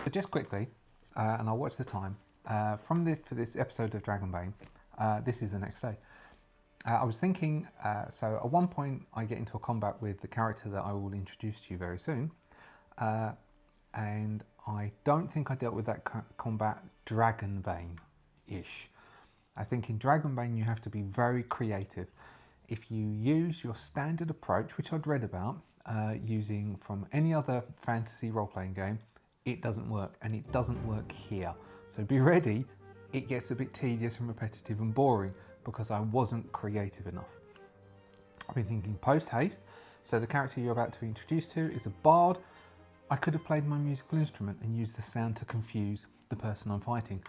So just quickly, and I'll watch the time, for this episode of Dragonbane, this is the next day. I was thinking, so at one point I get into a combat with the character that I will introduce to you very soon, and I don't think I dealt with that combat Dragonbane-ish. I think in Dragonbane you have to be very creative. If you use your standard approach, which I'd read about, using from any other fantasy role-playing game, it doesn't work, and it doesn't work here. So be ready, it gets a bit tedious and repetitive and boring because I wasn't creative enough. I've been thinking post-haste, so the character you're about to be introduced to is a bard. I could have played my musical instrument and used the sound to confuse the person I'm fighting.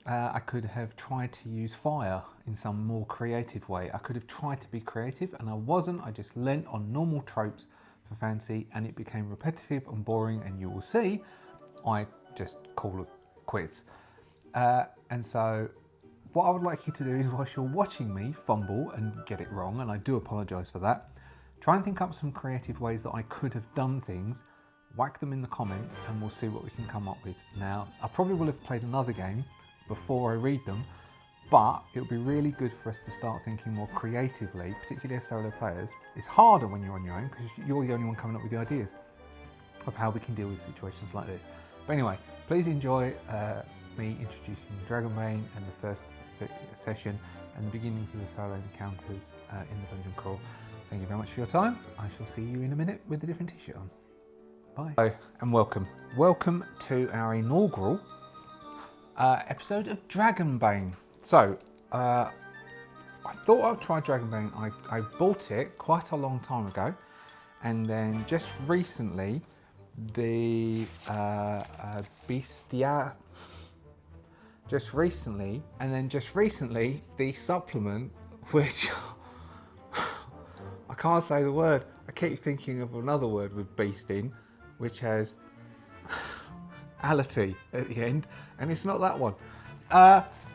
I could have tried to use fire in some more creative way. I could have tried to be creative and I wasn't. I just lent on normal tropes for fantasy and it became repetitive and boring, and you will see I just call it quits. And so what I would like you to do is, whilst you're watching me fumble and get it wrong, and I do apologise for that, try and think up some creative ways that I could have done things, whack them in the comments and we'll see what we can come up with. Now, I probably will have played another game before I read them, but it would be really good for us to start thinking more creatively, particularly as solo players. It's harder when you're on your own because you're the only one coming up with the ideas of how we can deal with situations like this. But anyway, please enjoy me introducing Dragonbane and the first session and the beginnings of the solo encounters in the dungeon crawl. Thank you very much for your time. I shall see you in a minute with a different t-shirt on. Bye. Hello and welcome. Welcome to our inaugural episode of Dragonbane. So, I thought I'd try Dragonbane. I bought it quite a long time ago, and then just recently the just recently the supplement, which I can't say the word. I keep thinking of another word with beast in, which has ality at the end, and it's not that one.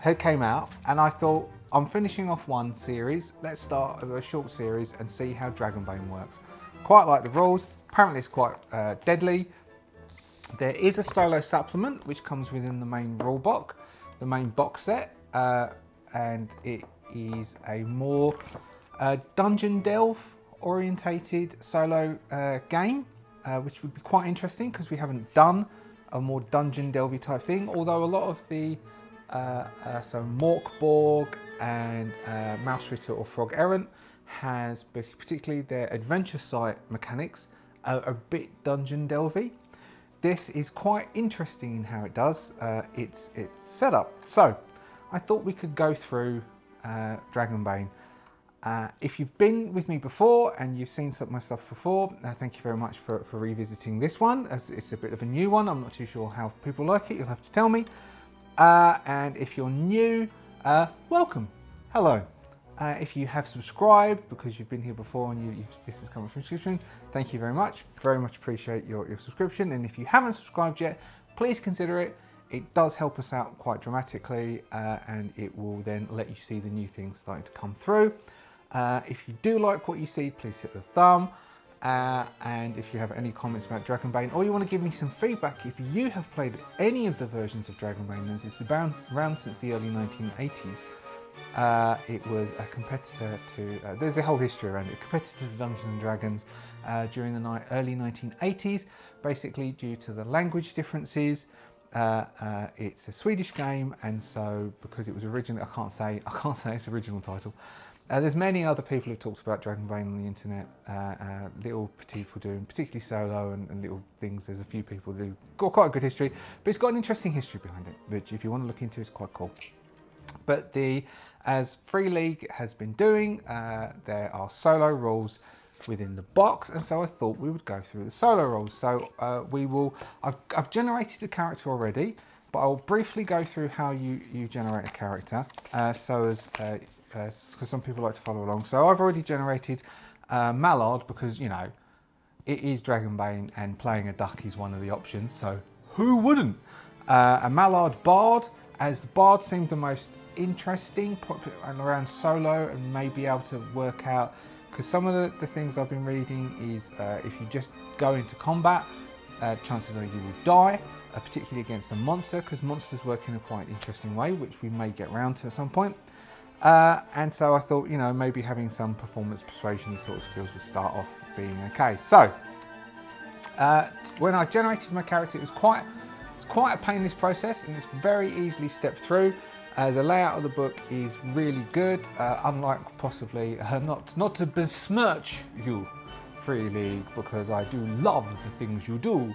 It came out, and I thought, I'm finishing off one series. Let's start a short series and see how Dragonbane works. Quite like the rules. Apparently, it's quite deadly. There is a solo supplement which comes within the main rulebook, the main box set, and it is a more dungeon delve orientated solo game, which would be quite interesting because we haven't done a more dungeon delvey type thing. Although a lot of the so Morkborg and Mouse Ritter or Frog Errant has, particularly their adventure site mechanics, a bit dungeon delvey. This is quite interesting in how it does its setup. So I thought we could go through Dragonbane. If you've been with me before and you've seen some of my stuff before, thank you very much for revisiting this one, as it's a bit of a new one. I'm not too sure how people like it, you'll have to tell me. And if you're new, welcome, hello. If you have subscribed because you've been here before and this is coming from subscription, thank you very much appreciate your subscription. And if you haven't subscribed yet, please consider it. It does help us out quite dramatically, and it will then let you see the new things starting to come through. If you do like what you see, please hit the thumb. And if you have any comments about Dragonbane, or you want to give me some feedback, if you have played any of the versions of Dragonbane, as it's around since the early 1980s, it was a competitor to, there's a whole history around it, a competitor to Dungeons and Dragons during the early 1980s, basically due to the language differences. It's a Swedish game, and so because it was originally, I can't say its original title. There's many other people who've talked about Dragonbane on the internet, little people doing, particularly solo and little things. There's a few people who've got quite a good history, but it's got an interesting history behind it, which if you want to look into, it's quite cool. But as Free League has been doing, there are solo rules within the box, and so I thought we would go through the solo rules. So I've generated a character already, but I'll briefly go through how you generate a character, because some people like to follow along. So I've already generated Mallard because, you know, it is Dragonbane and playing a duck is one of the options, so who wouldn't? A Mallard Bard, as the Bard seemed the most interesting and around solo, and may be able to work out, because some of the things I've been reading is if you just go into combat, chances are you will die. particularly against a monster, because monsters work in a quite interesting way, which we may get round to at some point. And so I thought, you know, maybe having some performance persuasion sort of skills would start off being okay. So when I generated my character, it's quite a painless process, and it's very easily stepped through. The layout of the book is really good, unlike possibly, not to besmirch you, Free League, because I do love the things you do,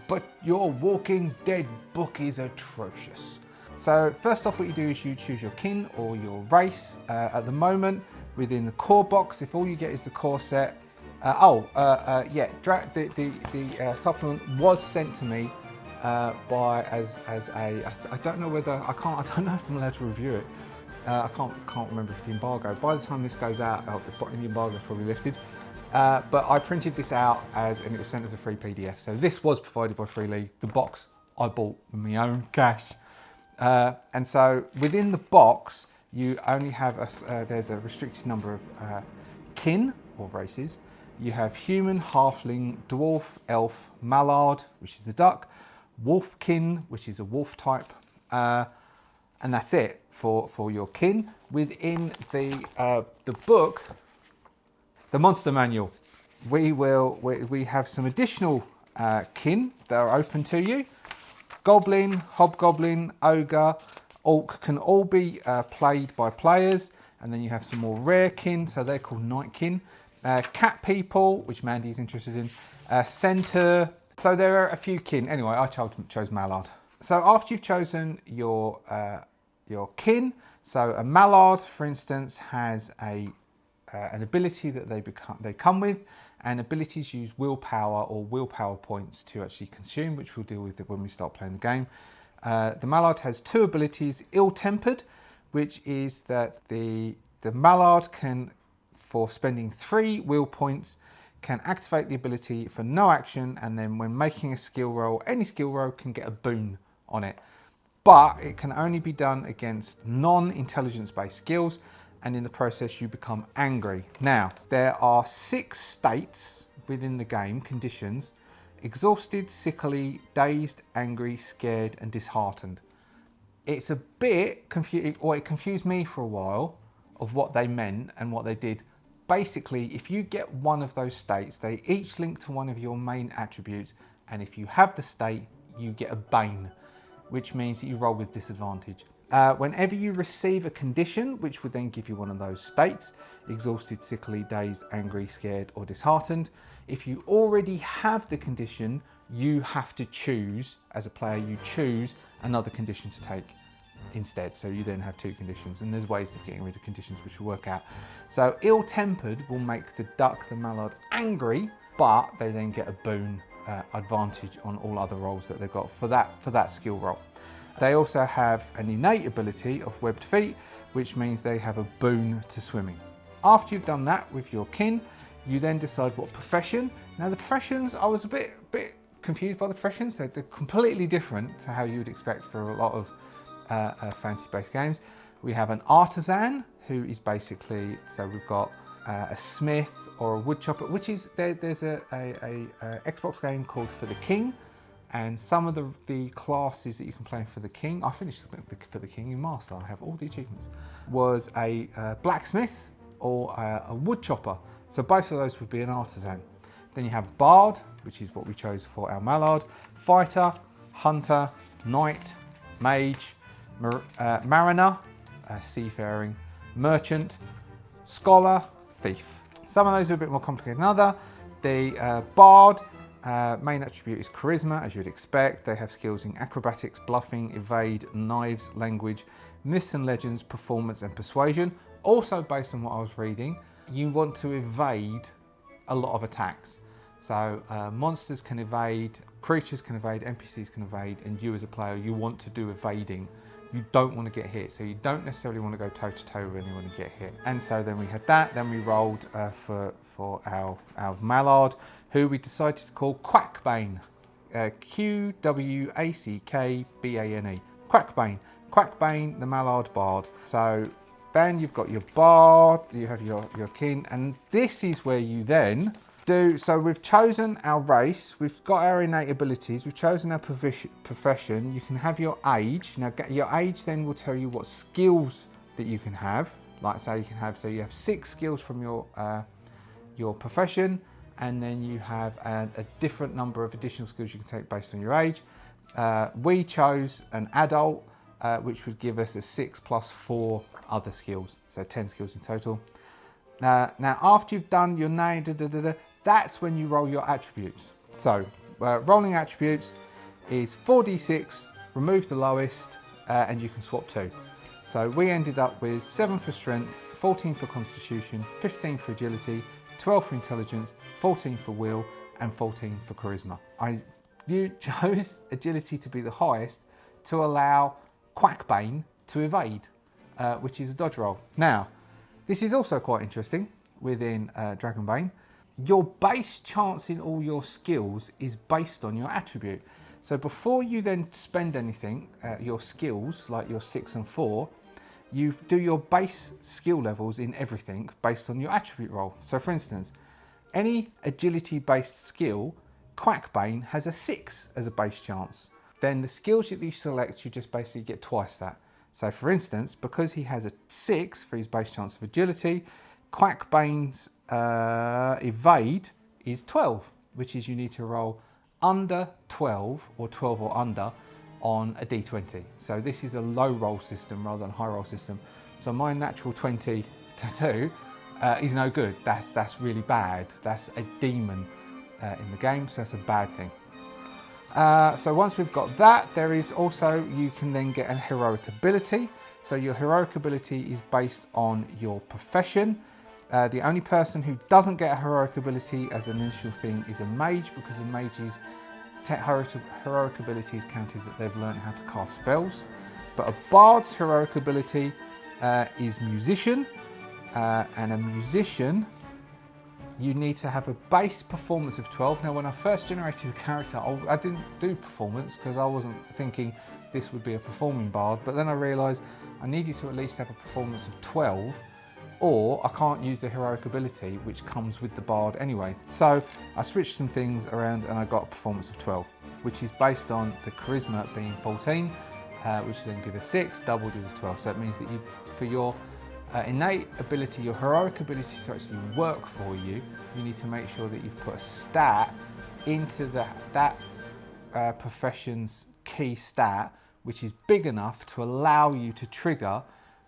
but your Walking Dead book is atrocious. So first off, what you do is you choose your kin or your race. At the moment, within the core box, if all you get is the core set, the supplement was sent to me as a, I don't know whether, I don't know if I'm allowed to review it. I can't remember if the embargo, by the time this goes out, the embargo is probably lifted. But I printed this out and it was sent as a free PDF. So this was provided by Free League. The box I bought with my own cash. And so within the box, you only have, there's a restricted number of kin or races. You have human, halfling, dwarf, elf, mallard, which is the duck, wolfkin, which is a wolf type, and that's it for your kin. Within the book, the monster manual, we have some additional kin that are open to you. Goblin, hobgoblin, ogre, orc can all be played by players, and then you have some more rare kin, so they're called nightkin. Cat people, which Mandy's interested in, centaur. So there are a few kin. Anyway, I chose mallard. So after you've chosen your kin, so a mallard, for instance, has an ability that they come with, and abilities use willpower or willpower points to actually consume, which we'll deal with when we start playing the game. The mallard has two abilities: ill-tempered, which is that the mallard can, for spending 3 will points, can activate the ability for no action, and then when making a skill roll, any skill roll can get a boon on it. But it can only be done against non-intelligence based skills, and in the process you become angry. Now, there are 6 states within the game, conditions: exhausted, sickly, dazed, angry, scared, and disheartened. It's a bit confusing, or it confused me for a while, of what they meant and what they did. Basically, if you get one of those states, they each link to one of your main attributes, and if you have the state, you get a Bane, which means that you roll with disadvantage. Whenever you receive a condition, which would then give you one of those states, exhausted, sickly, dazed, angry, scared, or disheartened, if you already have the condition, you have to choose, as a player, you choose another condition to take instead. So you then have 2 conditions, and there's ways of getting rid of conditions which will work out. So ill-tempered will make the duck, the mallard, angry, but they then get a boon advantage on all other rolls that they've got for that skill roll. They also have an innate ability of webbed feet, which means they have a boon to swimming. After you've done that with your kin, you then decide what profession. Now the professions, I was a bit confused by the professions. They're completely different to how you would expect for a lot of fancy-based games. We have an artisan, who is basically, so we've got a smith or a woodchopper, which is, there's a Xbox game called For the King, and some of the classes that you can play for the King, I finished For the King in Master, I have all the achievements, was a blacksmith or a woodchopper. So both of those would be an artisan. Then you have bard, which is what we chose for our mallard, fighter, hunter, knight, mage, mariner, seafaring, merchant, scholar, thief. Some of those are a bit more complicated than others. The bard, main attribute is charisma, as you'd expect. They have skills in acrobatics, bluffing, evade, knives, language, myths and legends, performance, and persuasion. Also, based on what I was reading, you want to evade a lot of attacks. So monsters can evade, creatures can evade, NPCs can evade, and you as a player, you want to do evading. You don't want to get hit, so you don't necessarily want to go toe to toe with anyone and get hit. And so then we had that. Then we rolled for our mallard, who we decided to call Quackbane, Quwackbane, Quackbane, Quackbane, the mallard bard. So then you've got your bard, you have your kin, and this is where you then So we've chosen our race, we've got our innate abilities, we've chosen our profession. You can have your age. Now your age then will tell you what skills that you can have. Like say you can have, so you have 6 skills from your profession, and then you have a different number of additional skills you can take based on your age. We chose an adult, which would give us a 6 plus 4 other skills, so 10 skills in total. Now after you've done your name, that's when you roll your attributes. So rolling attributes is 4d6, remove the lowest, and you can swap 2. So we ended up with 7 for strength, 14 for constitution, 15 for agility, 12 for intelligence, 14 for will, and 14 for charisma. You chose agility to be the highest to allow Bane to evade, which is a dodge roll. Now, this is also quite interesting within Dragonbane. Your base chance in all your skills is based on your attribute. So before you then spend anything, your skills, like your 6 and 4, you do your base skill levels in everything based on your attribute roll. So for instance, any agility based skill, Bane has a 6 as a base chance. Then the skills that you select, you just basically get twice that. So for instance, because he has a 6 for his base chance of agility, Bane's evade is 12, which is you need to roll under 12 or 12 or under on a d20. So this is a low roll system rather than high roll system. So my natural 20 tattoo is no good. That's really bad. That's a demon in the game, so that's a bad thing. So once we've got that, there is also, you can then get a heroic ability. So your heroic ability is based on your profession. The only person who doesn't get a heroic ability as an initial thing is a mage, because a mage's heroic ability is counted that they've learned how to cast spells. But a bard's heroic ability is musician, and a musician, you need to have a base performance of 12. Now, when I first generated the character, I didn't do performance because I wasn't thinking this would be a performing bard, but then I realised I needed to at least have a performance of 12, or I can't use the heroic ability, which comes with the bard anyway. So I switched some things around and I got a performance of 12, which is based on the charisma being 14, which then gives a 6, doubled is a 12. So it means that you, for your innate ability, your heroic ability to actually work for you, you need to make sure that you've put a stat into that profession's key stat, which is big enough to allow you to trigger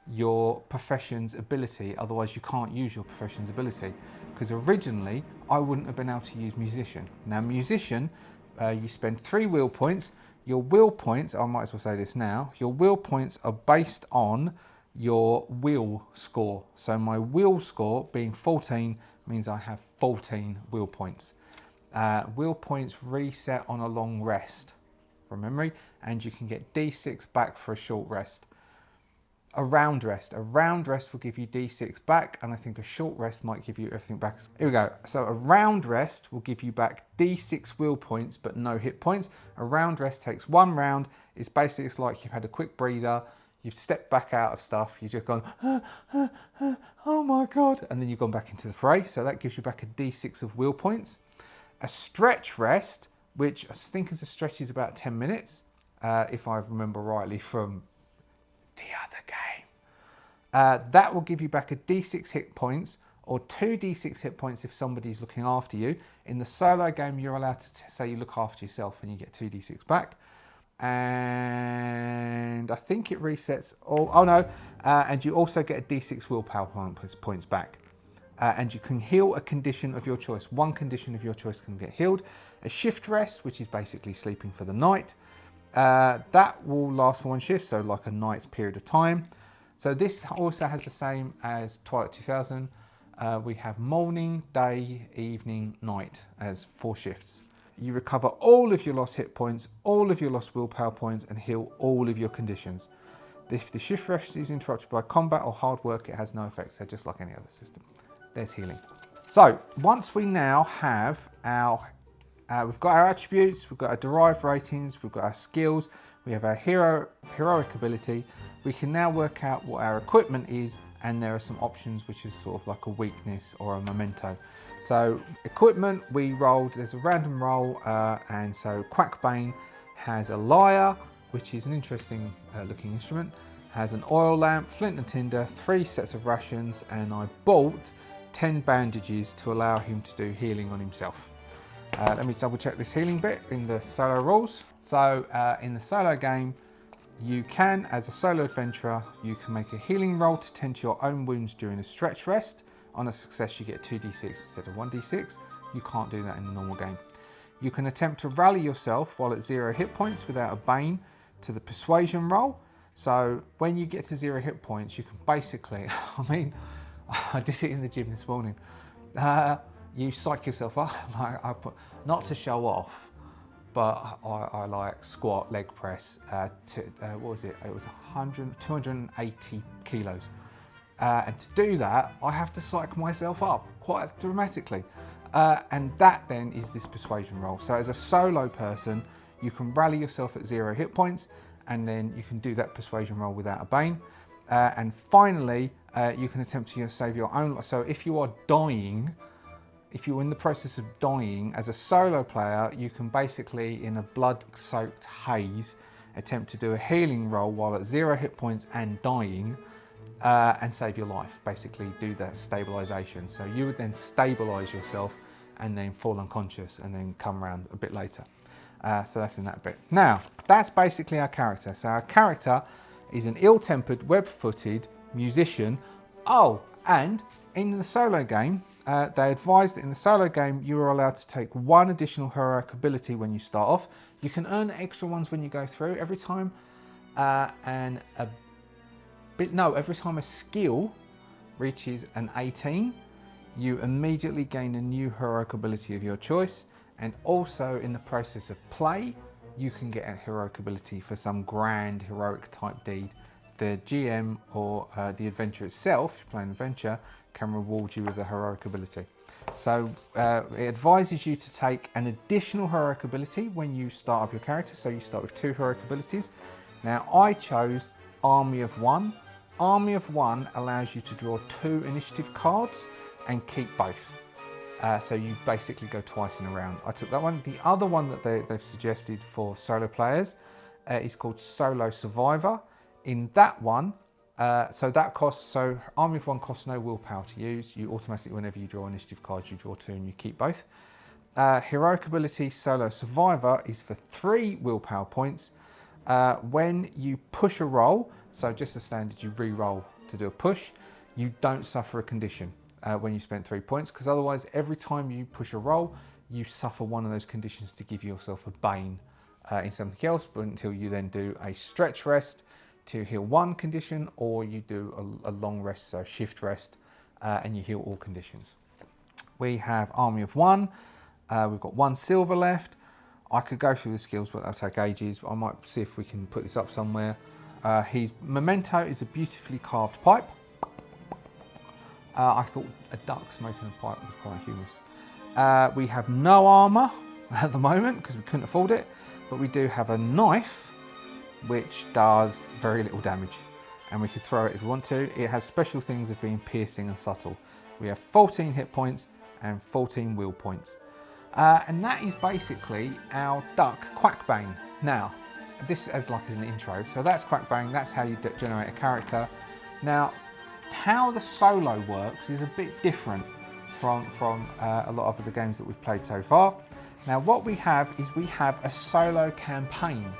your profession's ability. Otherwise you can't use your profession's ability, because originally I wouldn't have been able to use musician. Now musician, you spend 3 will points. Your will points, I might as well say this now, your will points are based on your will score. So my will score being 14 means I have 14 will points. Will points reset on a long rest from memory, and you can get D6 back for a short rest. A round rest will give you D6 back, and I think a short rest might give you everything back. Here we go. So a round rest will give you back D6 will points, but no hit points. A round rest takes 1 round. It's basically, it's like you've had a quick breather, you've stepped back out of stuff, you've just gone, oh my God, and then you've gone back into the fray. So that gives you back a D6 of will points. A stretch rest, which I think as a stretch is about 10 minutes, if I remember rightly from the other game. That will give you back a D6 hit points, or 2 D6 hit points if somebody's looking after you. In the solo game, you're allowed to say you look after yourself and you get 2 D6 back. And I think it resets all, oh no, and you also get a D6 willpower points back. And you can heal a condition of your choice. 1 condition of your choice can get healed. A shift rest, which is basically sleeping for the night. That will last for 1 shift, so like a night's period of time. So this also has the same as Twilight 2000. We have morning, day, evening, night as 4 shifts. You recover all of your lost hit points, all of your lost willpower points, and heal all of your conditions. If the shift rest is interrupted by combat or hard work, it has no effect, so just like any other system. There's healing. So once we now have our we've got our attributes, we've got our derived ratings, we've got our skills, we have our heroic ability. We can now work out what our equipment is, and there are some options which is sort of like a weakness or a memento. So equipment, we rolled, there's a random roll, and so Bane has a lyre, which is an interesting looking instrument, has an oil lamp, flint and tinder, 3 sets of rations, and I bought 10 bandages to allow him to do healing on himself. Let me double check this healing bit in the solo rules. So in the solo game, you can, as a solo adventurer, you can make a healing roll to tend to your own wounds during a stretch rest. On a success, you get 2d6 instead of 1d6. You can't do that in the normal game. You can attempt to rally yourself while at 0 hit points without a Bane to the persuasion roll. So when you get to 0 hit points, you can basically, I mean, I did it in the gym this morning. You psych yourself up, I put, not to show off, but I like squat, leg press, what was it? It was 280 kilos. And to do that, I have to psych myself up quite dramatically. And that then is this persuasion roll. So as a solo person, you can rally yourself at 0 hit points, and then you can do that persuasion roll without a Bane. And finally, you can attempt to save your own life. So if you are dying, if you're in the process of dying as a solo player, you can basically, in a blood-soaked haze, attempt to do a healing roll while at 0 hit points and dying, and save your life. Basically do that stabilization. So you would then stabilize yourself and then fall unconscious and then come around a bit later. So that's in that bit. Now, that's basically our character. So our character is an ill-tempered, web-footed musician. Oh, and in the solo game, they advised that in the solo game, you are allowed to take 1 additional heroic ability when you start off. You can earn extra ones when you go through. Every time every time a skill reaches an 18, you immediately gain a new heroic ability of your choice. And also in the process of play, you can get a heroic ability for some grand heroic type deed. The GM or the adventure itself, if you're playing an adventure, can reward you with a heroic ability. So it advises you to take an additional heroic ability when you start up your character. So you start with 2 heroic abilities. Now I chose Army of 1. Army of 1 allows you to draw 2 initiative cards and keep both. So you basically go twice in a round. I took that one. The other one that they've suggested for solo players is called Solo Survivor. In that one, so Army of 1 costs no willpower to use. You automatically, whenever you draw initiative cards, you draw 2 and you keep both. Heroic ability Solo Survivor is for 3 willpower points. When you push a roll, so just as standard, you re-roll to do a push, you don't suffer a condition when you spend 3 points, because otherwise every time you push a roll, you suffer one of those conditions to give yourself a Bane in something else, but until you then do a stretch rest to heal 1 condition, or you do a long rest, so shift rest, and you heal all conditions. We have Army of 1, we've got 1 silver left. I could go through the skills, but that'll take ages. I might see if we can put this up somewhere. His memento is a beautifully carved pipe. I thought a duck smoking a pipe was quite humorous. We have no armour at the moment because we couldn't afford it, but we do have a knife which does very little damage, and we could throw it if we want to. It has special things of being piercing and subtle. We have 14 hit points and 14 will points. And that is basically our duck, Bane. Now, this as an intro. So that's Bane, that's how you generate a character. Now, how the solo works is a bit different from a lot of the games that we've played so far. Now, what we have is we have a solo campaign,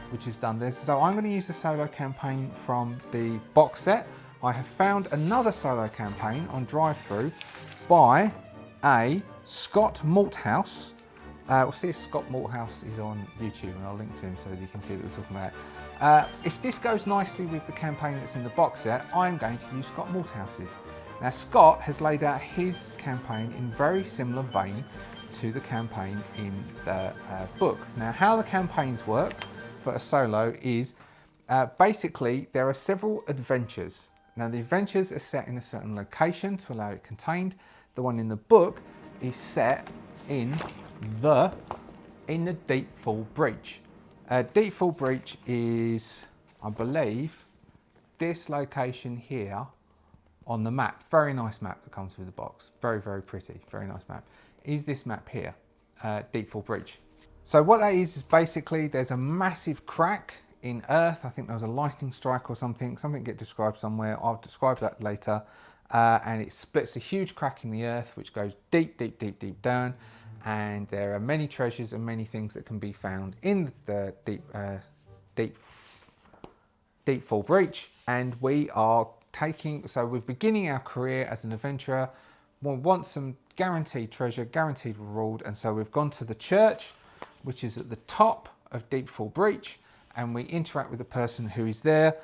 which is done this. So I'm going to use the solo campaign from the box set. I have found another solo campaign on drive-through by a Scott Malthouse. We'll see if Scott Malthouse is on YouTube, and I'll link to him so as you can see that we're talking about it. If this goes nicely with the campaign that's in the box set, I'm going to use Scott Malthouse's. Now, Scott has laid out his campaign in very similar vein to the campaign in the book. Now, how the campaigns work for a solo is basically there are several adventures. Now, the adventures are set in a certain location to allow it contained. The one in the book is set in the Deepfall Breach. Deepfall Breach is, I believe, this location here on the map, very nice map that comes with the box, very, very pretty, very nice map, is this map here, Deepfall Breach. So what that is basically there's a massive crack in Earth. I think there was a lightning strike or something get described somewhere. I'll describe that later. And it splits a huge crack in the Earth, which goes deep, deep, deep, deep down. And there are many treasures and many things that can be found in the Deepfall Breach. And we are we're beginning our career as an adventurer. We want some guaranteed treasure, guaranteed reward. And so we've gone to the church, which is at the top of Deepfall Breach. And we interact with the person who is there,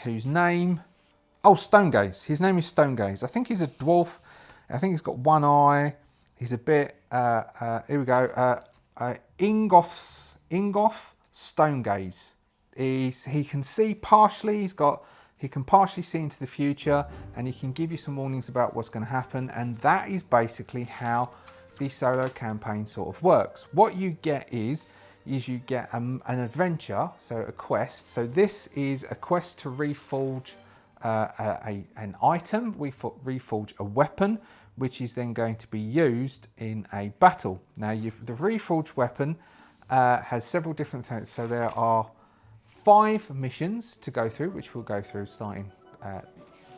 whose name... Oh, Stonegaze. His name is Stonegaze. I think he's a dwarf. I think he's got one eye. He's a bit... here we go. Ingolf Stonegaze. He can see partially. He can partially see into the future, and he can give you some warnings about what's going to happen. And that is basically how the solo campaign sort of works. What you get is you get an adventure, so a quest. So this is a quest to reforge an item. We reforge a weapon, which is then going to be used in a battle. Now, the reforged weapon has several different things. So there are 5 missions to go through, which we'll go through starting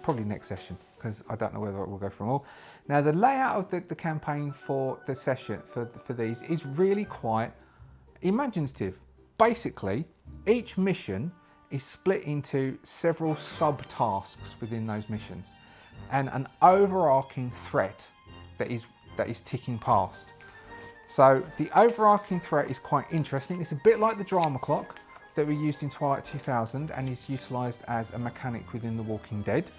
probably next session, because I don't know whether we'll go through them all. Now, the layout of the campaign for the session for these is really quite imaginative. Basically, each mission is split into several sub-tasks within those missions, and an overarching threat that is ticking past. So the overarching threat is quite interesting. It's a bit like the drama clock that we used in Twilight 2000 and is utilised as a mechanic within The Walking Dead.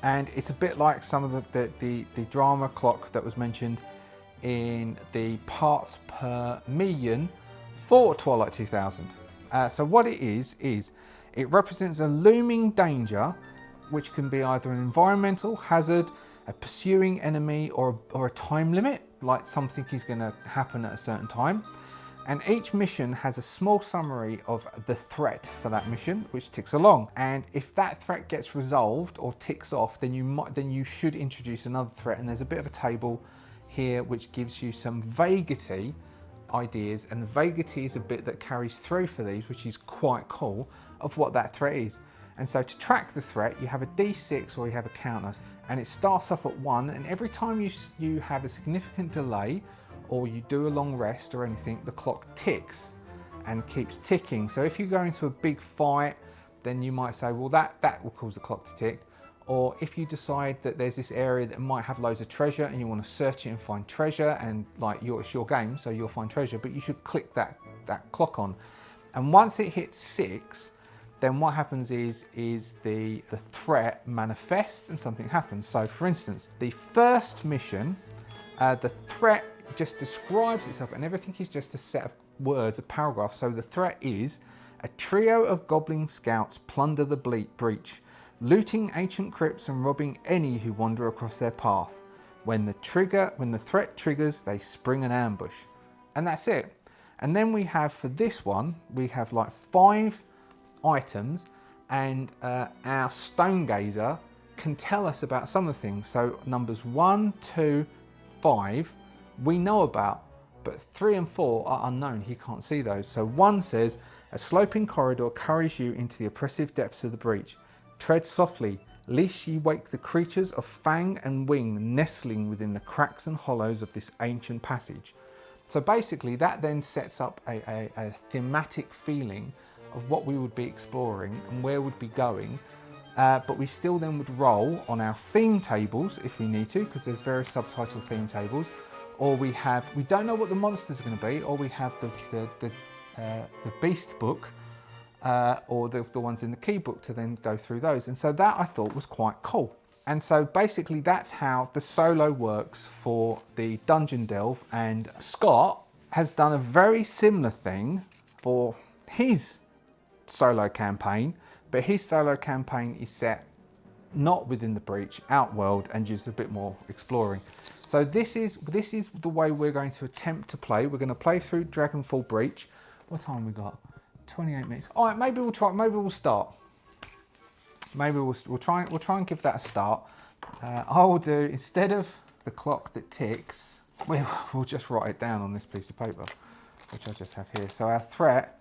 And it's a bit like some of the drama clock that was mentioned in the parts per million for Twilight 2000. So what it is it represents a looming danger, which can be either an environmental hazard, a pursuing enemy, or a time limit, like something is going to happen at a certain time. And each mission has a small summary of the threat for that mission, which ticks along. And if that threat gets resolved or ticks off, then you should introduce another threat. And there's a bit of a table here which gives you some vagity ideas, and vagity is a bit that carries through for these, which is quite cool, of what that threat is. And so to track the threat, you have a D6 or you have a counter, and it starts off at 1, and every time you have a significant delay or you do a long rest or anything, the clock ticks and keeps ticking. So if you go into a big fight, then you might say, well, that will cause the clock to tick. Or if you decide that there's this area that might have loads of treasure and you want to search it and find treasure, and like it's your game, so you'll find treasure, but you should click that clock on. And once it hits 6, then what happens is the threat manifests and something happens. So for instance, the first mission, the threat just describes itself, and everything is just a set of words, a paragraph. So the threat is: a trio of goblin scouts plunder the breach, looting ancient crypts and robbing any who wander across their path. When the threat triggers, they spring an ambush. And that's it. And then we have, for this one, we have like 5 items, and our Stonegazer can tell us about some of the things. So numbers 1, 2, 5 we know about, but 3 and 4 are unknown. He can't see those. So 1 says, a sloping corridor carries you into the oppressive depths of the breach. Tread softly, lest ye wake the creatures of fang and wing nestling within the cracks and hollows of this ancient passage. So basically that then sets up a thematic feeling of what we would be exploring and where we'd be going. But we still then would roll on our theme tables if we need to, because there's various subtitle theme tables. Or we don't know what the monsters are going to be, or we have the beast book, or the ones in the key book to then go through those. And so that I thought was quite cool. And so basically that's how the solo works for the Dungeon Delve. And Scott has done a very similar thing for his solo campaign, but his solo campaign is set not within the breach, outworld, and just a bit more exploring. So this is the way we're going to attempt to play. We're going to play through Dragonfall Breach. What time we got? 28 minutes. All right, maybe we'll start. Maybe we'll try and give that a start. I'll do, instead of the clock that ticks, we'll just write it down on this piece of paper, which I just have here. So our threat,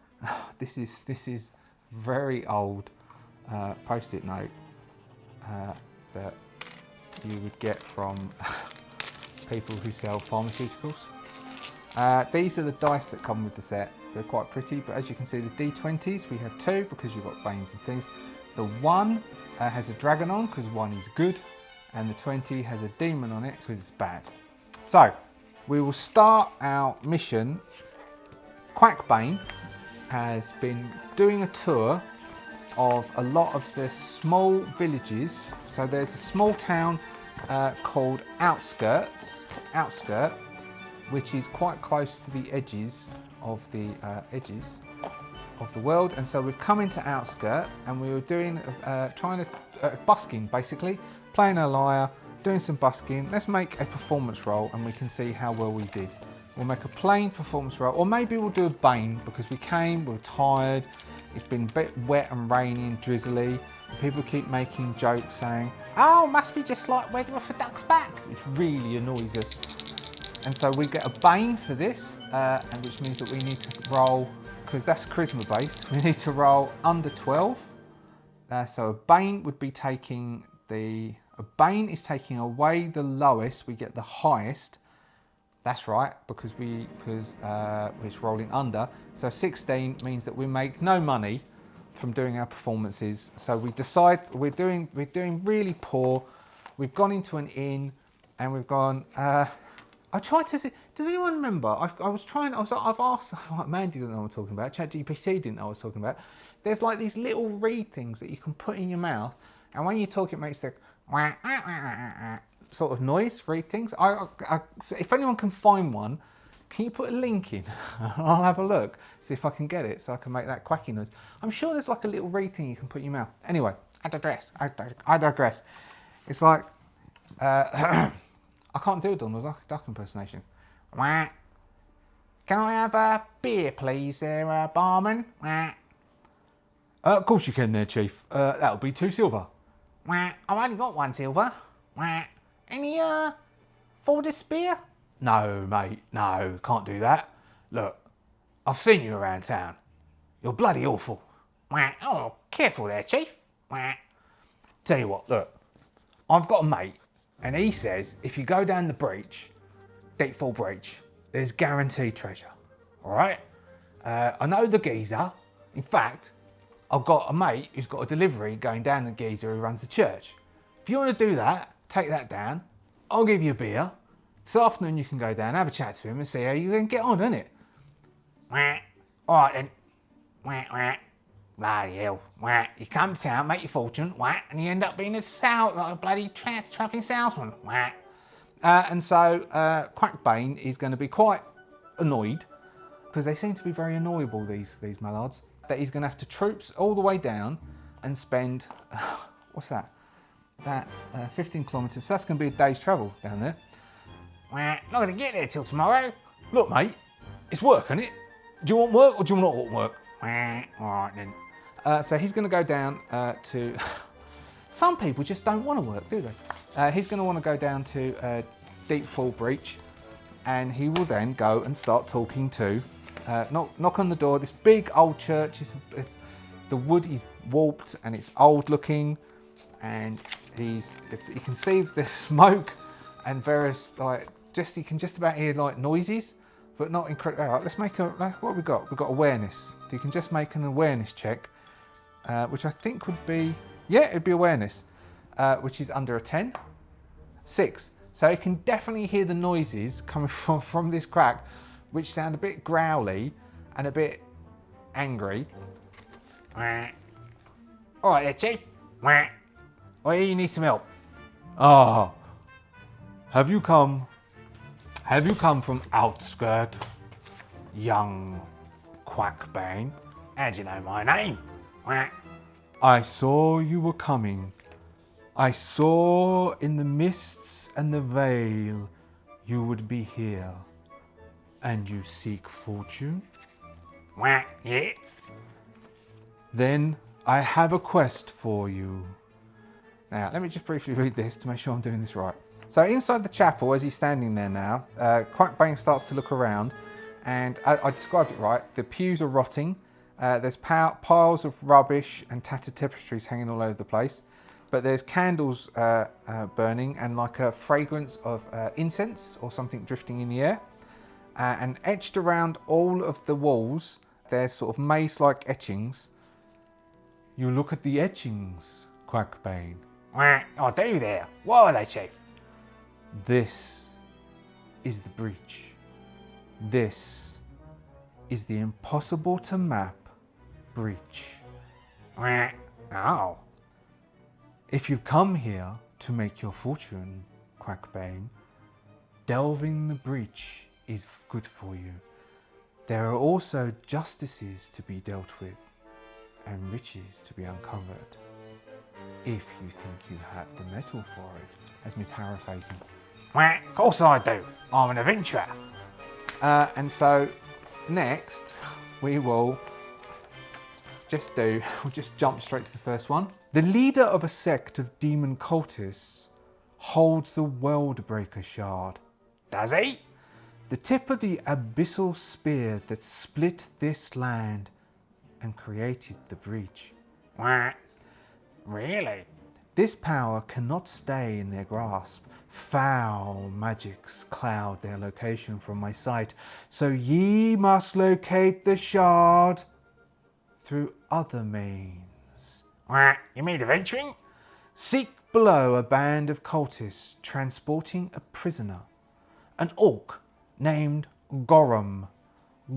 this is very old post-it note that you would get from people who sell pharmaceuticals. These are the dice that come with the set. They're quite pretty, but as you can see, the D20s, we have 2 because you've got Banes and things. The 1 has a dragon on because 1 is good, and the 20 has a demon on it because it's bad. So we will start our mission. Bane has been doing a tour of a lot of the small villages. So there's a small town called Outskirt, which is quite close to the edges of the world. And so we've come into Outskirt, and we were doing busking, basically playing a lyre, doing some busking. Let's make a performance roll and we can see how well we did. We'll make a plain performance roll, or maybe we'll do a Bane because we were tired, it's been a bit wet and rainy and drizzly. People keep making jokes saying, oh, must be just like weather off a duck's back, which really annoys us. And so we get a Bane for this, and which means that we need to roll, because that's charisma based, we need to roll under 12. So a Bane would be taking a Bane is taking away the lowest, we get the highest. That's right, because it's rolling under. So 16 means that we make no money from doing our performances. So we decide we're doing really poor. We've gone into an inn and we've gone. I tried to see. Does anyone remember? I've asked. Mandy doesn't know what I'm talking about. ChatGPT didn't know what I was talking about. There's like these little reed things that you can put in your mouth, and when you talk, it makes the sort of noise. Reed things. If anyone can find one, can you put a link in? I'll have a look, see if I can get it, so I can make that quacky noise. I'm sure there's like a little reed thing you can put in your mouth. Anyway, I digress. It's like I can't do a Donald Duck impersonation. Can I have a beer, please, there, barman? Of course you can, there, Chief. That'll be 2 silver. I've only got 1 silver. Any for this beer? No, mate, no, can't do that. Look, I've seen you around town. You're bloody awful. Oh, careful there, Chief. Tell you what, look, I've got a mate, and he says if you go down the breach, Deepfall Breach, there's guaranteed treasure. All right? I know the geezer. In fact, I've got a mate who's got a delivery going down the geezer who runs the church. If you want to do that, take that down. I'll give you a beer. This afternoon you can go down, have a chat to him and see how you can get on, innit? All right then. Bloody hell. You come to town, make your fortune, and you end up being like a bloody travelling salesman. And so Bane is going to be quite annoyed, because they seem to be very annoyable, these mallards, that he's going to have to troops all the way down and spend, what's that? That's 15 kilometres, so that's going to be a day's travel down there. Not going to get there till tomorrow. Look, mate, it's work, isn't it? Do you want work or do you not want work? All right then. So he's going to go down to... Some people just don't want to work, do they? He's going to want to go down to Deepfall Breach, and he will then go and start talking to... knock on the door. This big old church, the wood is warped and it's old looking, and you can see the smoke and various, like, you can just about hear like noises, but not incredible. All right, let's make what have we got? We've got awareness. You can just make an awareness check, which I think would be, yeah, it'd be awareness, which is under a 10. 6. So you can definitely hear the noises coming from this crack, which sound a bit growly and a bit angry. All right there, Chief. Oh, you need some help. Ah, have you come from Outskirt, young Bane? How'd you know my name? I saw you were coming. I saw in the mists and the veil you would be here. And you seek fortune? Yeah. Then I have a quest for you. Now, let me just briefly read this to make sure I'm doing this right. So inside the chapel, as he's standing there now, Bane starts to look around, and I described it right. The pews are rotting. There's piles of rubbish and tattered tapestries hanging all over the place. But there's candles burning and like a fragrance of incense or something drifting in the air. And etched around all of the walls, there's sort of maze-like etchings. You look at the etchings, Bane. I do there. What are they, Chief? This is the breach. This is the impossible to map breach. Oh. If you've come here to make your fortune, Bane, delving the breach is good for you. There are also justices to be dealt with and riches to be uncovered. If you think you have the metal for it, as me paraphrasing. Of course I do. I'm an adventurer. And so next we will we'll just jump straight to the first one. The leader of a sect of demon cultists holds the Worldbreaker shard. Does he? The tip of the abyssal spear that split this land and created the breach. Really? This power cannot stay in their grasp. Foul magics cloud their location from my sight, so ye must locate the shard through other means. You mean adventuring? Seek below a band of cultists transporting a prisoner, an orc named Gorum.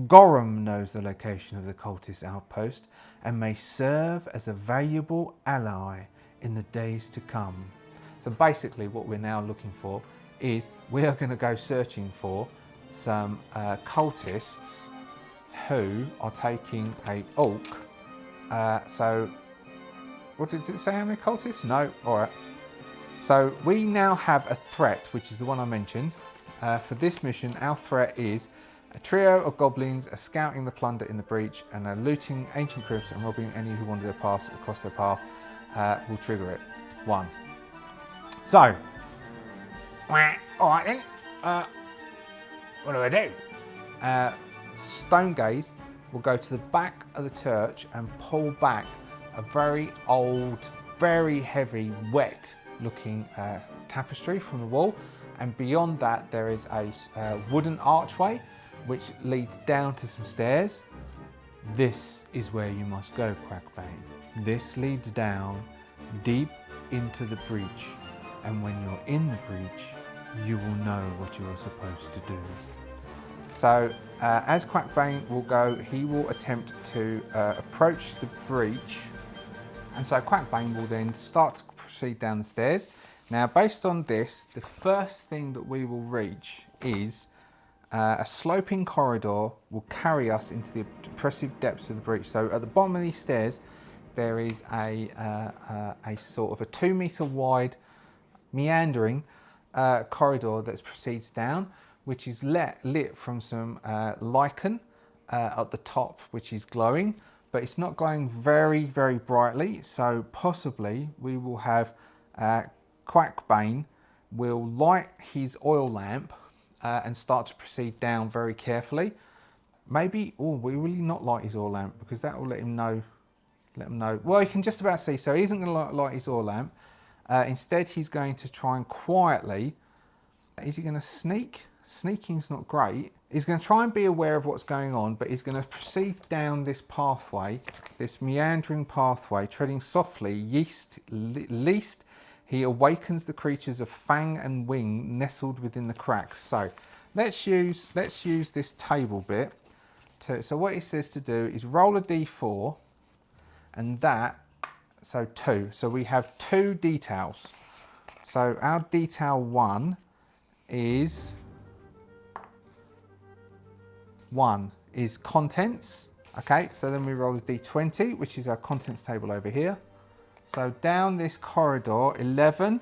Gorum knows the location of the cultist outpost and may serve as a valuable ally in the days to come. So basically what we're now looking for is we are going to go searching for some cultists who are taking a orc. So what did it say, how many cultists? No, all right. So we now have a threat, which is the one I mentioned. For this mission, our threat is a trio of goblins are scouting the plunder in the breach and are looting ancient crypts and robbing any who wander across their path. Will trigger it. 1. So, alright then. What do I do? Stonegaze will go to the back of the church and pull back a very old, very heavy, wet looking tapestry from the wall, and beyond that there is a wooden archway which leads down to some stairs. This is where you must go, Bane. This leads down deep into the breach, and when you're in the breach you will know what you are supposed to do. So as Bane will go, he will attempt to approach the breach, and so Bane will then start to proceed down the stairs. Now based on this, the first thing that we will reach is a sloping corridor will carry us into the oppressive depths of the breach. So at the bottom of these stairs there is a sort of a 2 meter wide meandering corridor that proceeds down, which is lit from some lichen at the top, which is glowing, but it's not glowing very, very brightly. So possibly we will have Bane will light his oil lamp and start to proceed down very carefully. Maybe, we really not light his oil lamp because that will let him know. Well, you can just about see. So he isn't going to light his oil lamp. Instead, he's going to try and quietly. Is he going to sneak? Sneaking's not great. He's going to try and be aware of what's going on, but he's going to proceed down this pathway, this meandering pathway, treading softly, least he awakens the creatures of fang and wing nestled within the cracks. So let's use this table bit. So what it says to do is roll a d4, and that, so 2. So we have 2 details. So our detail 1 is contents. Okay, so then we roll a d20, which is our contents table over here. So down this corridor, 11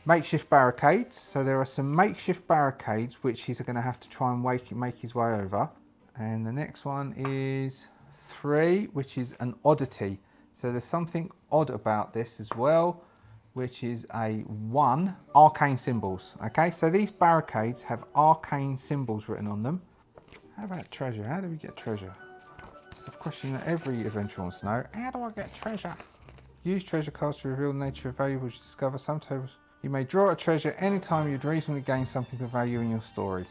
makeshift barricades. So there are some makeshift barricades which he's going to have to try and make his way over. And the next one is 3, which is an oddity. So there's something odd about this as well. which is a 1 arcane symbols. Okay, so these barricades have arcane symbols written on them. How about treasure? How do we get treasure? It's a question that every adventurer wants to know. How do I get treasure? Use treasure cards to reveal the nature of valuables you discover. Some tables. You may draw a treasure anytime you'd reasonably gain something of value in your story.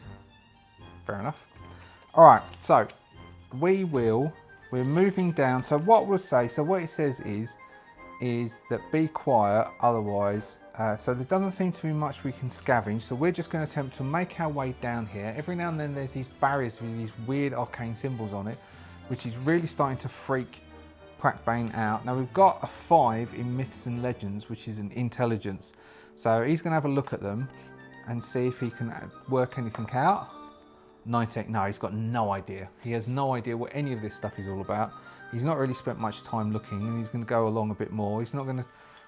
Fair enough. All right, so we're moving down. So what we'll say, so what it says is that be quiet, otherwise, so there doesn't seem to be much we can scavenge. So we're just going to attempt to make our way down here. Every now and then there's these barriers with these weird arcane symbols on it, which is really starting to freak Bane out. Now we've got a 5 in Myths and Legends, which is an intelligence. So he's going to have a look at them and see if he can work anything out. 19, no, he's got no idea. He has no idea what any of this stuff is all about. He's not really spent much time looking, and he's going to go along a bit more. He's not going to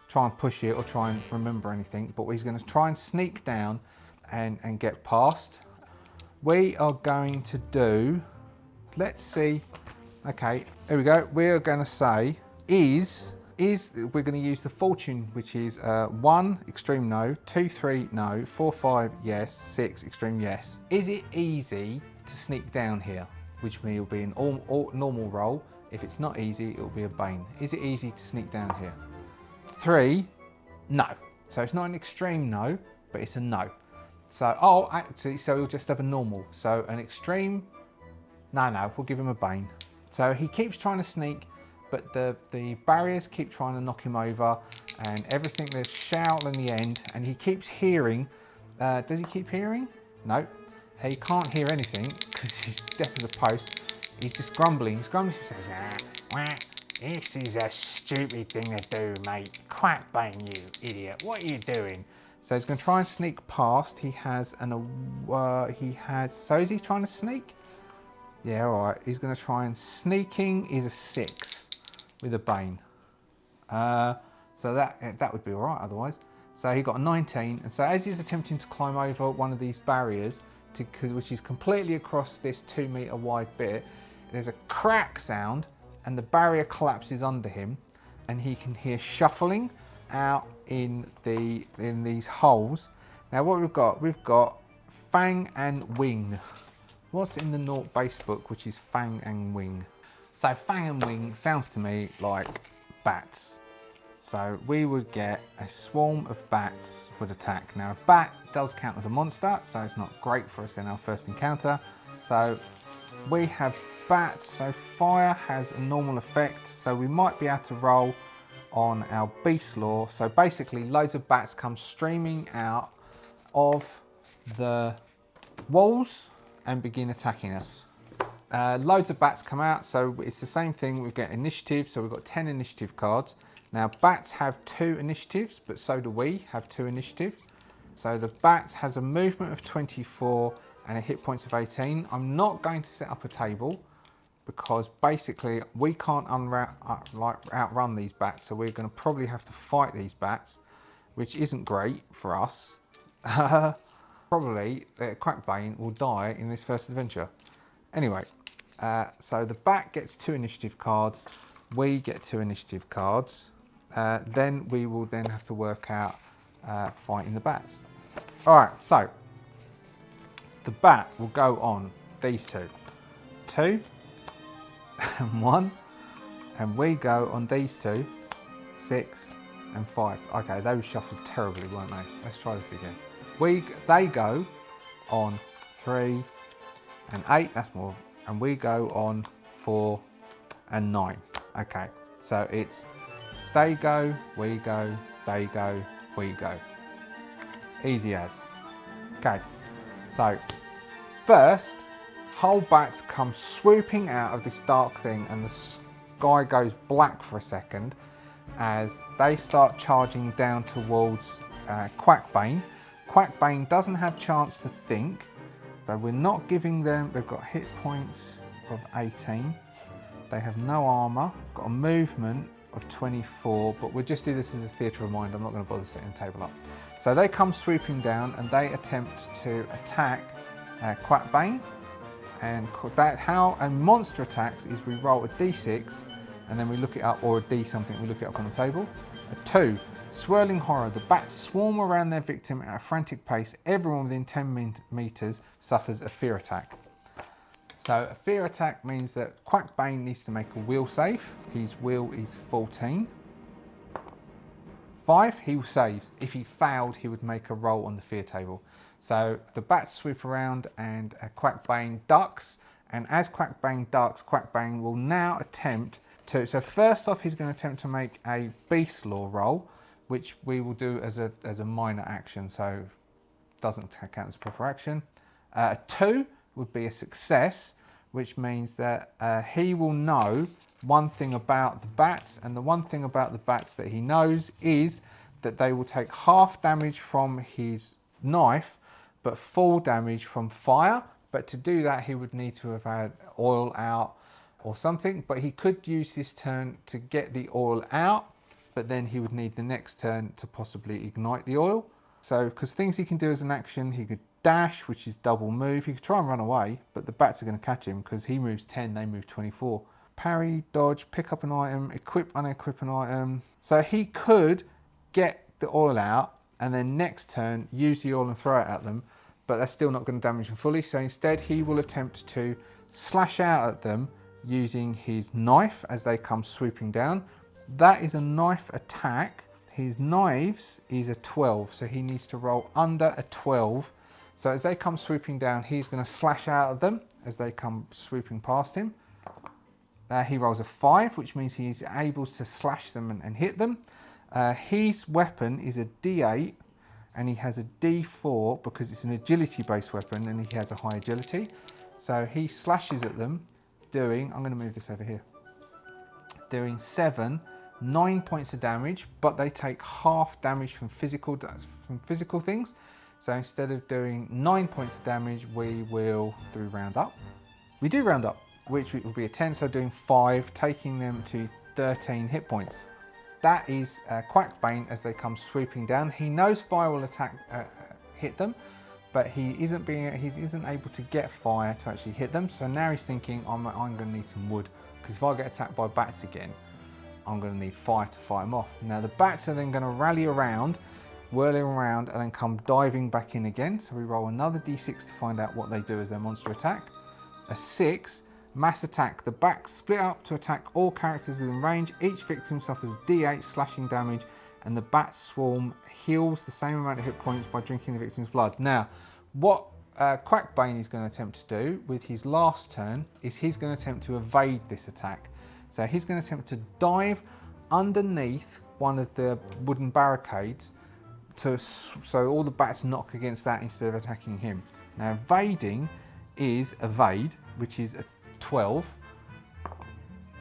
try and push it or try and remember anything, but he's going to try and sneak down and get past. We are going to do, let's see. Okay, here we go. We're going to say we're going to use the fortune, which is 1 extreme no, 2 3 no, 4 5 yes, 6 extreme yes. Is it easy to sneak down here? Which means it'll be an all normal roll. If it's not easy, it'll be a Bane. Is it easy to sneak down here? 3, no. So it's not an extreme no, but it's a no. So actually, so he'll just have a normal. So an extreme, no, we'll give him a Bane. So he keeps trying to sneak, but the barriers keep trying to knock him over, and everything, there's shout in the end, and he keeps hearing. Does he keep hearing? No. He can't hear anything because he's deaf as a post. He's just grumbling. He's grumbling. He says, This is a stupid thing to do, mate. Bane, you idiot. What are you doing? So he's going to try and sneak past. He has so is he trying to sneak? Yeah, all right. He's going to try and sneaking is a 6 with a Bane. So that would be all right otherwise. So he got a 19. And so as he's attempting to climb over one of these barriers, which is completely across this 2 meter wide bit, there's a crack sound and the barrier collapses under him, and he can hear shuffling out in these holes. Now what we've got Fang and Wing. What's in the Norse base book, which is Fang and Wing? So Fang and Wing sounds to me like bats. So we would get a swarm of bats would attack. Now a bat does count as a monster, so it's not great for us in our first encounter. So we have bats, so fire has a normal effect, so we might be able to roll on our beast lore. So basically loads of bats come streaming out of the walls and begin attacking us. Loads of bats come out, so it's the same thing. We get initiative, so we've got 10 initiative cards. Now bats have 2 initiatives, but so do we have 2 initiative. So the bat has a movement of 24 and a hit points of 18. I'm not going to set up a table because basically we can't outrun these bats, so we're going to probably have to fight these bats, which isn't great for us. Probably Bane will die in this first adventure. Anyway, so the bat gets 2 initiative cards. We get 2 initiative cards. Then we will then have to work out fighting the bats. All right, so the bat will go on these 2 and 1, and we go on these 2, 6 and 5. Okay, those shuffled terribly, weren't they? Let's try this again. They go on 3 and 8, that's more, and we go on 4 and 9. Okay, so it's they go, we go, they go, we go. Easy as. Okay, so first, whole bats come swooping out of this dark thing, and the sky goes black for a second as they start charging down towards Bane. Bane doesn't have chance to think, so we're not giving them, they've got hit points of 18. They have no armour, got a movement of 24, but we'll just do this as a theatre of mind. I'm not going to bother setting the table up. So they come swooping down and they attempt to attack Bane. And how a monster attacks is we roll a d6 and then we look it up, or a d something, we look it up on the table. A 2. Swirling horror, the bats swarm around their victim at a frantic pace. Everyone within 10 meters suffers a fear attack. So a fear attack means that Quackbane needs to make a will save. His will is 14. 5, he saves. If he failed, he would make a roll on the fear table. So the bats swoop around and Quackbane ducks. And as Quackbane ducks, Quackbane will now attempt to... So first off, he's going to attempt to make a beast law roll, which we will do as a minor action. So doesn't count as a proper action. 2 would be a success, which means that he will know one thing about the bats, and the one thing about the bats that he knows is that they will take half damage from his knife, but full damage from fire. But to do that, he would need to have had oil out or something, but he could use this turn to get the oil out, but then he would need the next turn to possibly ignite the oil. So, because things he can do as an action, he could dash, which is double move. He could try and run away, but the bats are going to catch him because he moves 10, they move 24. Parry, dodge, pick up an item, equip, unequip an item. So he could get the oil out and then next turn use the oil and throw it at them, but that's still not going to damage them fully. So instead he will attempt to slash out at them using his knife as they come swooping down. That is a knife attack. His knives is a 12, so he needs to roll under a 12. So as they come swooping down, he's going to slash out at them as they come swooping past him. He rolls a 5, which means he's able to slash them and hit them. His weapon is a D8, and he has a D4 because it's an agility-based weapon, and he has a high agility. So he slashes at them, doing, I'm going to move this over here, doing 9 points of damage, but they take half damage from physical things. So instead of doing 9 points of damage, we will round up. We do round up, which will be a 10, so doing 5, taking them to 13 hit points. That is Quackbane as they come swooping down. He knows fire will hit them, but he isn't able to get fire to actually hit them. So now he's thinking, I'm going to need some wood, because if I get attacked by bats again, I'm going to need fire to fight them off. Now the bats are then going to rally around, whirling around, and then come diving back in again. So we roll another d6 to find out what they do as their monster attack. A 6. Mass attack. The bats split up to attack all characters within range. Each victim suffers D8 slashing damage, and the bat swarm heals the same amount of hit points by drinking the victim's blood. Now, what Quackbane is going to attempt to do with his last turn is he's going to attempt to evade this attack. So he's going to attempt to dive underneath one of the wooden barricades so all the bats knock against that instead of attacking him. Now, evading is evade, which is a 12,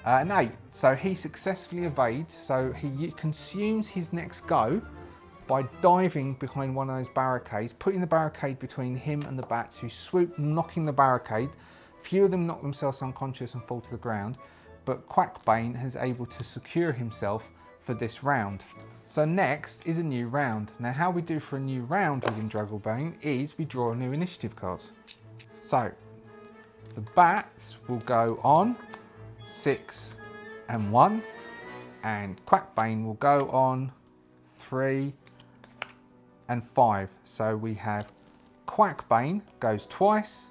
an 8. So he successfully evades, so he consumes his next go by diving behind one of those barricades, putting the barricade between him and the bats, who swoop, knocking the barricade. Few of them knock themselves unconscious and fall to the ground, but Quackbane is able to secure himself for this round. So next is a new round. Now how we do for a new round within Dragonbane is we draw new initiative cards. So the bats will go on 6 and 1, and Quackbane will go on 3 and 5. So we have Quackbane goes twice,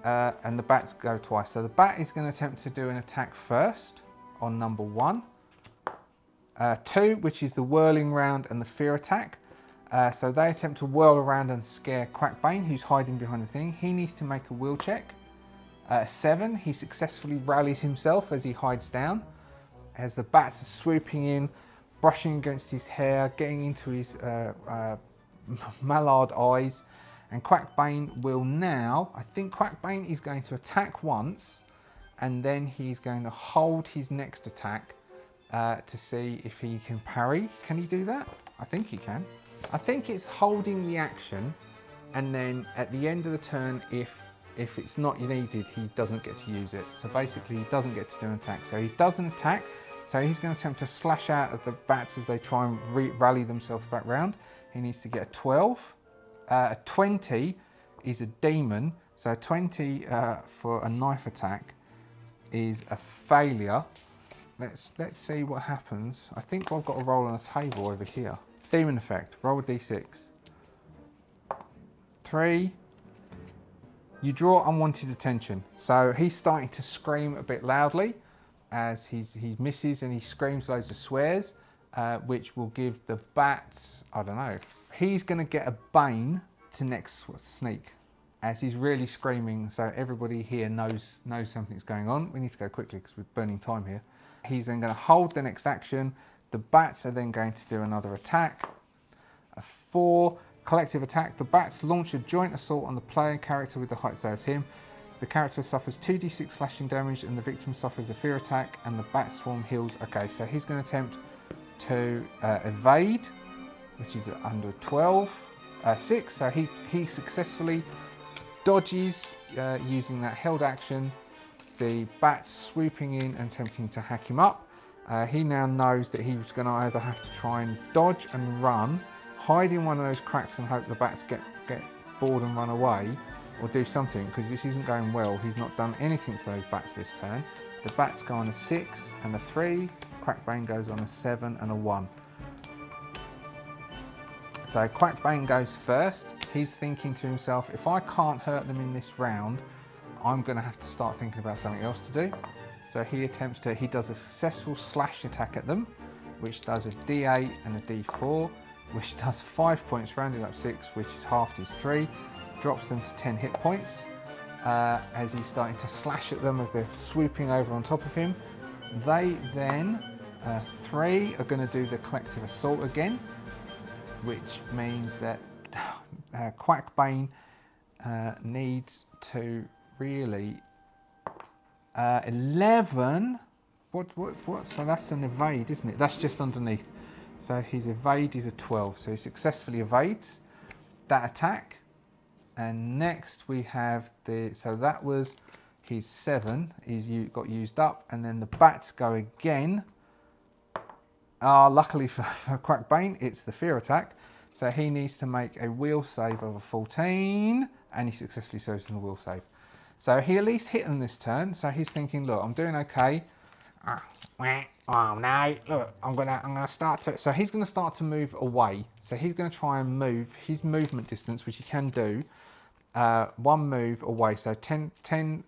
and the bats go twice. So the bat is going to attempt to do an attack first on number 1. 2, which is the whirling round and the fear attack. So they attempt to whirl around and scare Quackbane, who's hiding behind the thing. He needs to make a will check. 7, he successfully rallies himself as he hides down, as the bats are swooping in, brushing against his hair, getting into his mallard eyes. And Quackbane will now, I think Quackbane is going to attack once, and then he's going to hold his next attack to see if he can parry. Can he do that? I think he can. I think it's holding the action, and then at the end of the turn, if it's not needed, he doesn't get to use it. So basically he doesn't get to do an attack. So he doesn't attack, so he's going to attempt to slash out at the bats as they try and rally themselves back round. He needs to get a 12. A 20 is a demon, so 20 for a knife attack is a failure. let's see what happens. I think I've got a roll on a table over here. Demon effect, roll a d6. 3. You draw unwanted attention. So he's starting to scream a bit loudly as he misses, and he screams loads of swears, which will give the bats, I don't know. He's going to get a Bane to next sneak as he's really screaming, so everybody here knows something's going on. We need to go quickly because we're burning time here. He's then going to hold the next action. The bats are then going to do another attack. A 4. Collective attack. The bats launch a joint assault on the player character with the height, so as him. The character suffers 2d6 slashing damage and the victim suffers a fear attack and the bat swarm heals. Okay, so he's going to attempt to evade, which is under 6. So he successfully dodges using that held action. The bat's swooping in and attempting to hack him up. He now knows that he's going to either have to try and dodge and run, hide in one of those cracks and hope the bats get bored and run away, or do something, because this isn't going well. He's not done anything to those bats this turn. The bats go on a 6 and a 3. Quackbane goes on a 7 and a 1. So Quackbane goes first. He's thinking to himself, if I can't hurt them in this round, I'm going to have to start thinking about something else to do. So he does a successful slash attack at them, which does a d8 and a d4, which does 5 points, rounded up 6, which is halved his 3, drops them to 10 hit points as he's starting to slash at them as they're swooping over on top of him. They then, 3, are going to do the collective assault again, which means that Quackbane needs to really 11. What? So that's an evade, isn't it? That's just underneath. So his evade is a 12. So he successfully evades that attack. And next we have so that was his 7. He's got used up, and then the bats go again. Luckily for Quackbane, it's the fear attack. So he needs to make a will save of a 14, and he successfully saves in the will save. So he at least hit them this turn. So he's thinking, look, I'm doing okay. Oh no! Look, I'm gonna start to. So he's gonna start to move away. So he's gonna try and move his movement distance, which he can do. 1 move away. So 10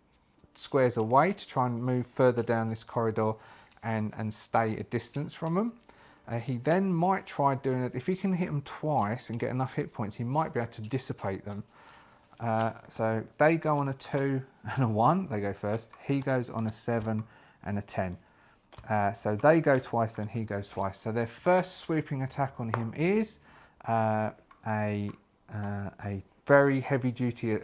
squares away to try and move further down this corridor and stay a distance from them. He then might try doing it. If he can hit them twice and get enough hit points, he might be able to dissipate them. So they go on a 2 and a 1. They go first. He goes on a 7 and a 10. So they go twice, then he goes twice. So their first swooping attack on him is a very heavy-duty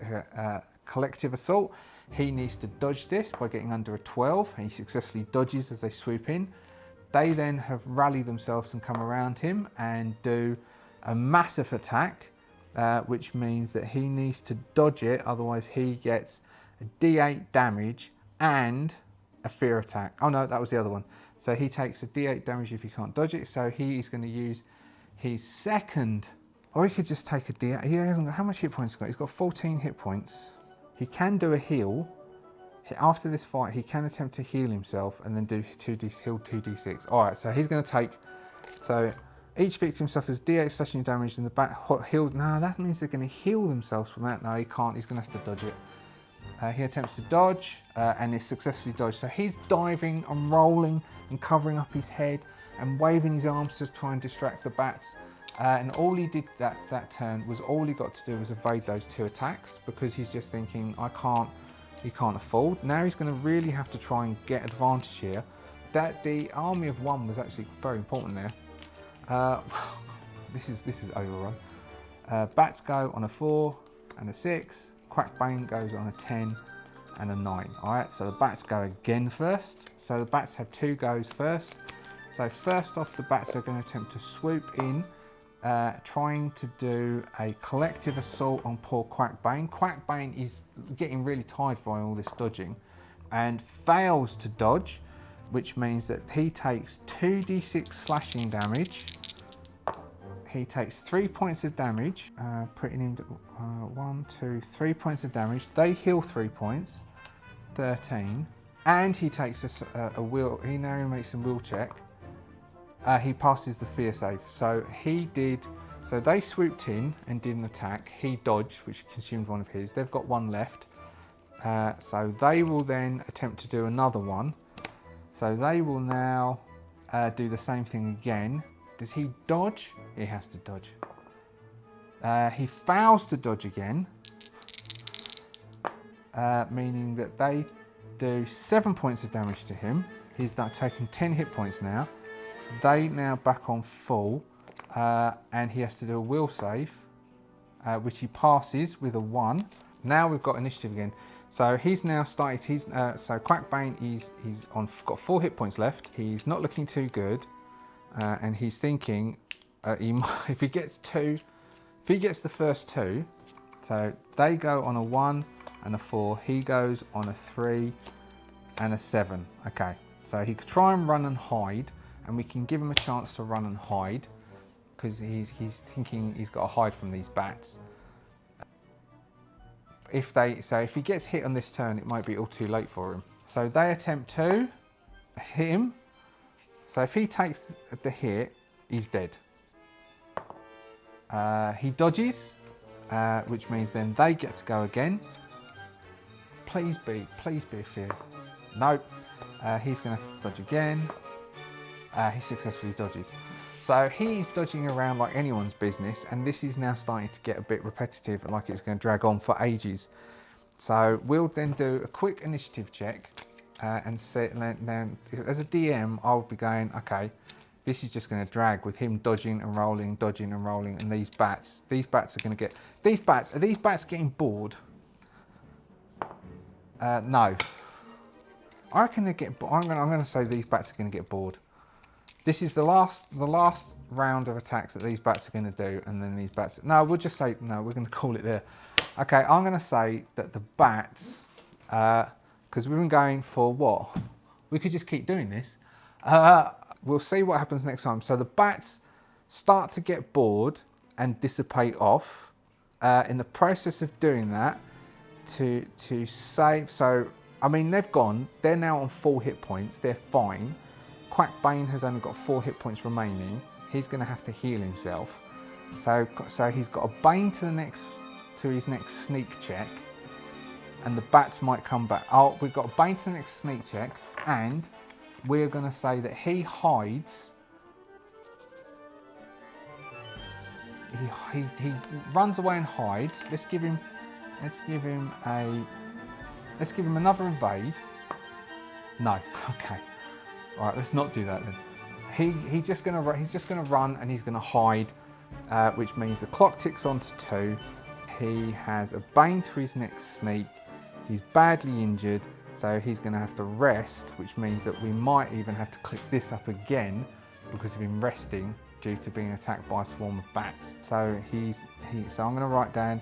collective assault. He needs to dodge this by getting under a 12. And he successfully dodges as they swoop in. They then have rallied themselves and come around him and do a massive attack, which means that he needs to dodge it. Otherwise, he gets a d8 damage and a fear attack. Oh no, that was the other one. So he takes a d8 damage if he can't dodge it. So he is going to use his second, or he could just take a d8. He hasn't got, how much hit points he's got? He's got 14 hit points. He can do a heal. After this fight, he can attempt to heal himself and then do heal 2d6. All right, so he's going to take. So each victim suffers d8 slashing damage and the bat healed. No, that means they're going to heal themselves from that. No, he can't. He's going to have to dodge it. He attempts to dodge and is successfully dodged. So he's diving and rolling and covering up his head and waving his arms to try and distract the bats. And all he did that turn was all he got to do was evade those 2 attacks, because he's just thinking, he can't afford. Now he's going to really have to try and get advantage here. That the army of 1 was actually very important there. This is overrun. Bats go on a 4 and a 6. Quackbane goes on a 10 and a 9. All right, so the bats go again first. So the bats have 2 goes first. So first off, the bats are going to attempt to swoop in, trying to do a collective assault on poor Quackbane. Quackbane is getting really tired by all this dodging and fails to dodge, which means that he takes 2d6 slashing damage. He takes 3 points of damage, putting him 1, 2, 3 points of damage. They heal 3 points, 13. and he takes a will. He now makes a will check. He passes the fear save. So he did. So they swooped in and did an attack. He dodged, which consumed one of his. They've got one left. So they will then attempt to do another one. So they will now do the same thing again. Does he dodge? He has to dodge. He fails to dodge again, meaning that they do 7 points of damage to him. He's taken 10 hit points now. They now back on full, and he has to do a will save, which he passes with a 1. Now we've got initiative again. So he's now started. So Quackbane he's got 4 hit points left. He's not looking too good, and he's thinking if he gets the first 2, so they go on a 1 and a 4. He goes on a 3 and a 7. Okay, so he could try and run and hide, and we can give him a chance to run and hide because he's thinking he's got to hide from these bats. If he gets hit on this turn, it might be all too late for him. So they attempt to hit him. So if he takes the hit, he's dead. He dodges, which means then they get to go again. Please be a fear. Nope. He's going to have to dodge again. He successfully dodges. So he's dodging around like anyone's business, and this is now starting to get a bit repetitive, like it's going to drag on for ages. So we'll then do a quick initiative check, and then as a DM, I'll be going, okay, this is just going to drag with him dodging and rolling, and these bats are going to get, are these bats getting bored? No. I reckon they get, I'm going to say these bats are going to get bored. This is the last round of attacks that these bats are going to do, and then these bats. No, we'll just say no. We're going to call it there. Okay, I'm going to say that the bats, because we've been going for what? We could just keep doing this. We'll see what happens next time. So the bats start to get bored and dissipate off. In the process of doing that, to save. So I mean, they've gone. They're now on 4 hit points. They're fine. Quackbane has only got 4 hit points remaining. He's going to have to heal himself. So he's got a Bane to his next sneak check, and the bats might come back. Oh, we've got a Bane to the next sneak check, and we're going to say that he hides. He runs away and hides. Let's give him another invade. No, okay. All right, let's not do that then. He's just gonna run and he's gonna hide, which means the clock ticks on to 2. He has a Bane to his next sneak. He's badly injured, so he's gonna have to rest, which means that we might even have to click this up again because of him resting due to being attacked by a swarm of bats. So so I'm gonna write down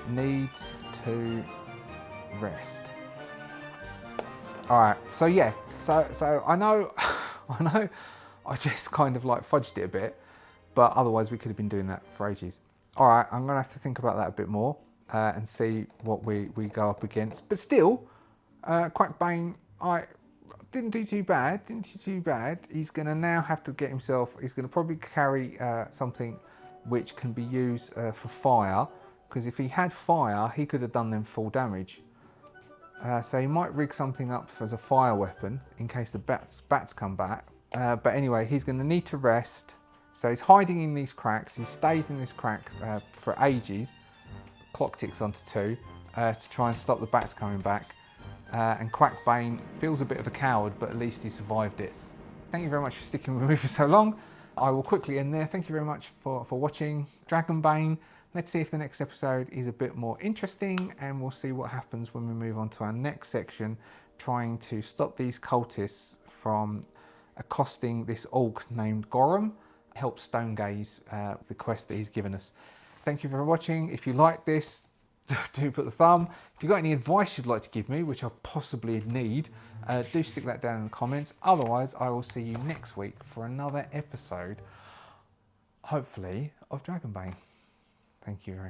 needs to rest. All right, so yeah. So I know I just kind of like fudged it a bit, but otherwise we could have been doing that for ages. All right, I'm gonna have to think about that a bit more and see what we go up against. But still, Quackbane, I didn't do too bad. He's gonna now have to get himself. He's gonna probably carry something which can be used for fire, because if he had fire, he could have done them full damage. So he might rig something up as a fire weapon in case the bats come back. But anyway, he's going to need to rest. So he's hiding in these cracks. He stays in this crack for ages. Clock ticks onto 2 to try and stop the bats coming back. And Quackbane feels a bit of a coward, but at least he survived it. Thank you very much for sticking with me for so long. I will quickly end there. Thank you very much for watching Dragonbane. Let's see if the next episode is a bit more interesting, and we'll see what happens when we move on to our next section, trying to stop these cultists from accosting this orc named Gorham, help Stonegaze the quest that he's given us. Thank you for watching. If you like this, do put the thumb. If you've got any advice you'd like to give me, which I possibly need, do stick that down in the comments. Otherwise, I will see you next week for another episode, hopefully, of Dragonbane. Thank you very much.